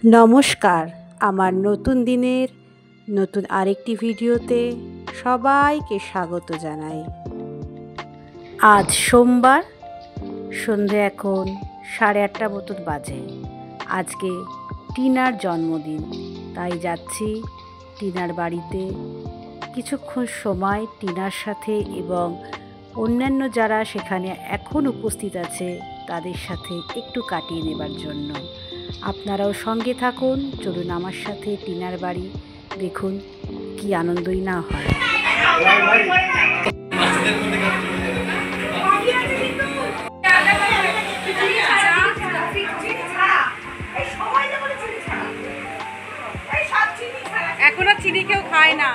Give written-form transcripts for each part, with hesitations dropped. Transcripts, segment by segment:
নমস্কার, আমার নতুন দিনের নতুন আরেকটি ভিডিওতে সবাইকে স্বাগত জানাই। আজ সোমবার, সন্ধে এখন 8:30 মতন বাজে। আজকে টিনার জন্মদিন, তাই যাচ্ছি টিনার বাড়িতে কিছুক্ষণ সময় টিনার সাথে এবং অন্যান্য যারা সেখানে এখন উপস্থিত আছে তাদের সাথে একটু কাটিয়ে নেবার জন্য। আপনারাও সঙ্গে থাকুন, চলুন আমার সাথে টিনার বাড়ি, দেখুন কি আনন্দই না হয়। এখন আর চিনি কেউ খায় না।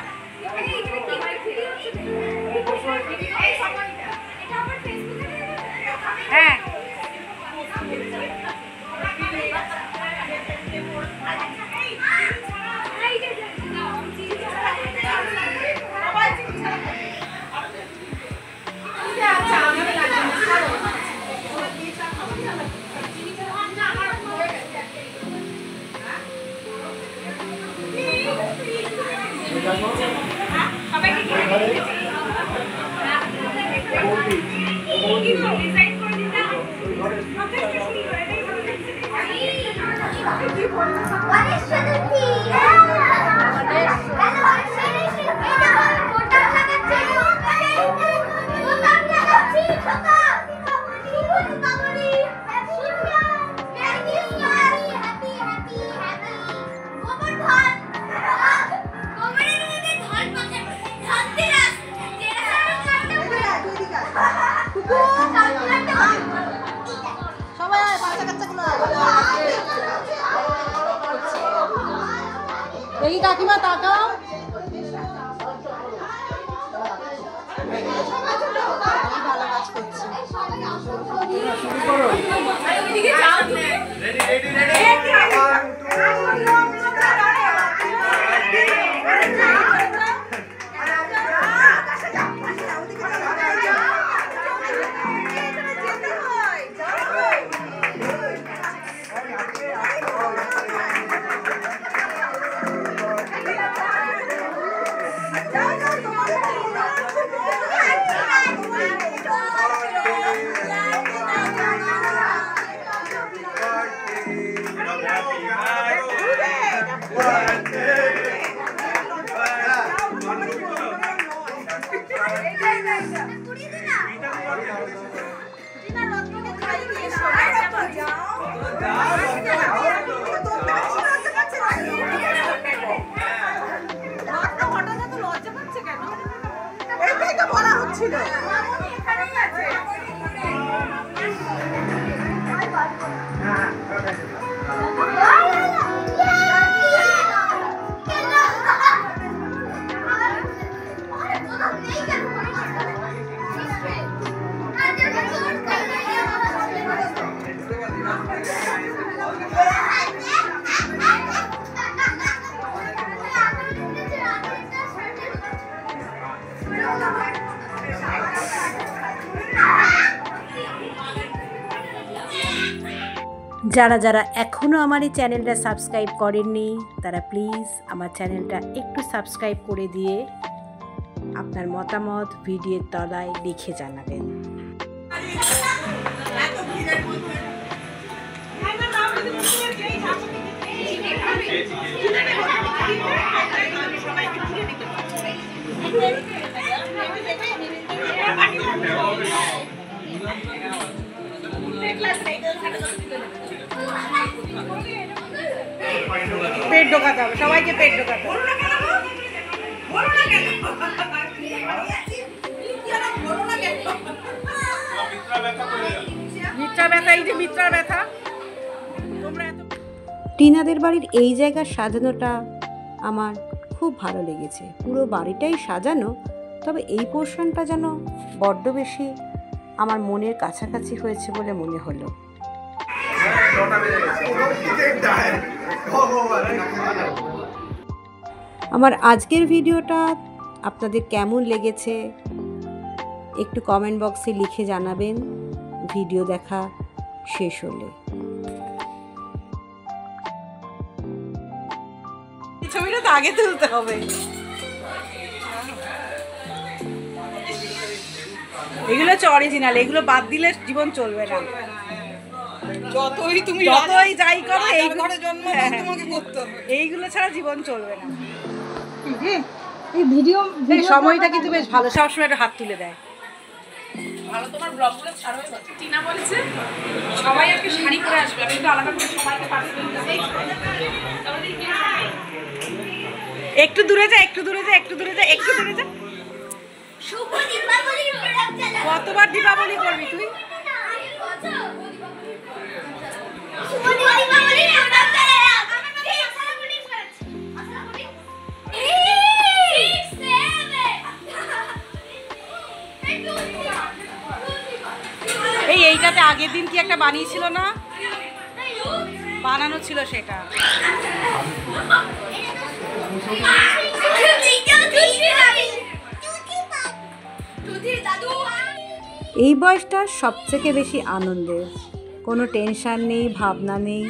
হ্যাঁ, এই কাকিমা তাকাও। ভালো কাজ করছি। যারা যারা এখনও আমার এই চ্যানেলটা সাবস্ক্রাইব করেননি তারা প্লিজ আমার চ্যানেলটা একটু সাবস্ক্রাইব করে দিয়ে আপনার মতামত ভিডিওর তলায় লিখে জানাবেন। পেট ঢোকাতে হবে, সবাইকে পেট ঢোকাতে হবে। মিত্রা ব্যথা, এই যে মিত্রা ব্যথা। টিনাদের বাড়ির এই জায়গার সাজানোটা আমার খুব ভালো লেগেছে। পুরো বাড়িটাই সাজানো, তবে এই পোর্শনটা যেন বড্ড বেশি আমার মনের কাছাকাছি হয়েছে বলে মনে হলো। আমার আজকের ভিডিওটা আপনাদের কেমন লেগেছে একটু কমেন্ট বক্সে লিখে জানাবেন ভিডিও দেখা শেষ হলে। ছবিটা তো আগে তুলতে হবে। এগুলো হচ্ছে অরিজিনাল, এগুলো বাদ দিলে জীবন চলবে না। যতই যাই করো এইগুলো ছাড়া জীবন চলবে না। এই ভিডিও সময়টা কিন্তু বেশ ভালো, সবসময় একটা হাত তুলে দেয়। ভালো তোমার ব্লগগুলো ছাড়ো। টিনা বলেছে সবাই আজকে শাড়ি পরে আসবে, আমি একটু আলাদা করে সবাইকে পাঠিয়ে দিই। একটু দূরে যা, একটু দূরে যা, একটু দূরে যা, একটু দূরে যা। শুভ দীপাবলি। কতবার দীপাবলি করবি তুই? এইটাতে আগের দিন কি একটা বানিয়েছিল না, বানানো ছিল সেটা। এই বয়সটা সবথেকে বেশি আনন্দের, কোনো টেনশান নেই, ভাবনা নেই,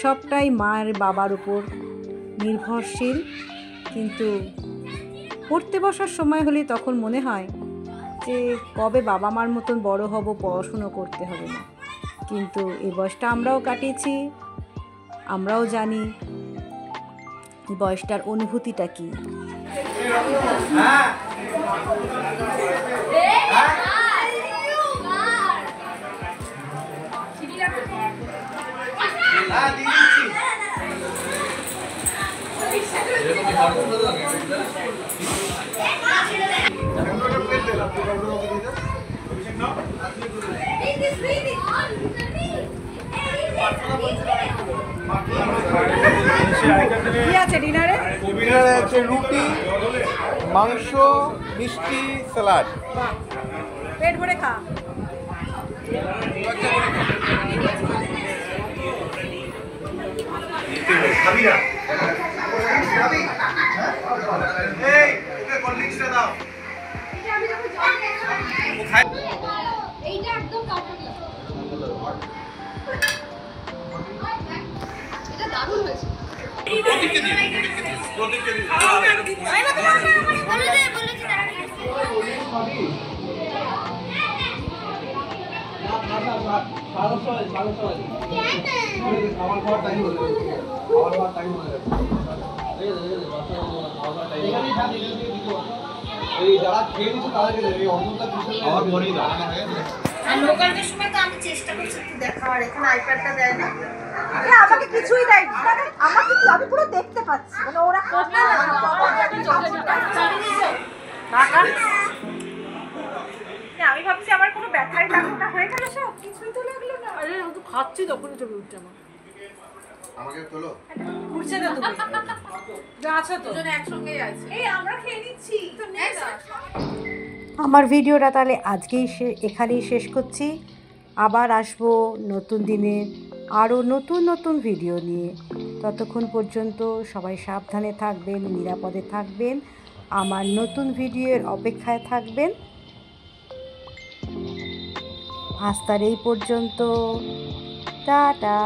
সবটাই মায়ের বাবার উপর নির্ভরশীল। কিন্তু পড়তে বসার সময় হলে তখন মনে হয় যে কবে বাবা মার মতন বড় হব, পড়াশুনো করতে হবে না। কিন্তু এই বয়সটা আমরাও কাটিয়েছি, আমরাও জানি এই বয়সটার অনুভূতিটা কী। কি আছে ডিনারে? ডিনারে আছে রুটি, মাংস, মিষ্টি, স্যালাড। পেট ভরে খা। খাবি না? এই ওকে কোল্ড ড্রিঙ্কসটা দাও। এইটা একদম কাপড়। এটা দারুণ হয়েছে। লোকালদের সময় তো আমি চেষ্টা করছি একটু দেখাবার, এখানে আইপ্যাডটা দেয় না। আমাকে কিছুই দেয় না। আমাকে কি আমি পুরো দেখতে পাচ্ছি, মানে ওরা করতে না। আমি ভাবছি আমার কোনো ব্যথাই লাগলো না, হয়ে গেল সব কিছুই তো লাগলো না। আরে আমি তো খাচ্ছি তখনই চলে উঠছে আমার। আমাকে তোলো। উঠছে না তুমি? যা আছো তো দুজনে একসঙ্গেই আছে। এই আমরা খেয়ে নিচ্ছি তো নেই না। আমার ভিডিওটা তাহলে আজকেই এখানেই শেষ করছি। আবার আসবো নতুন দিনে আরও নতুন নতুন ভিডিও নিয়ে। ততক্ষণ পর্যন্ত সবাই সাবধানে থাকবেন, নিরাপদে থাকবেন, আমার নতুন ভিডিওর অপেক্ষায় থাকবেন। আজ তার এই পর্যন্ত, টাটা।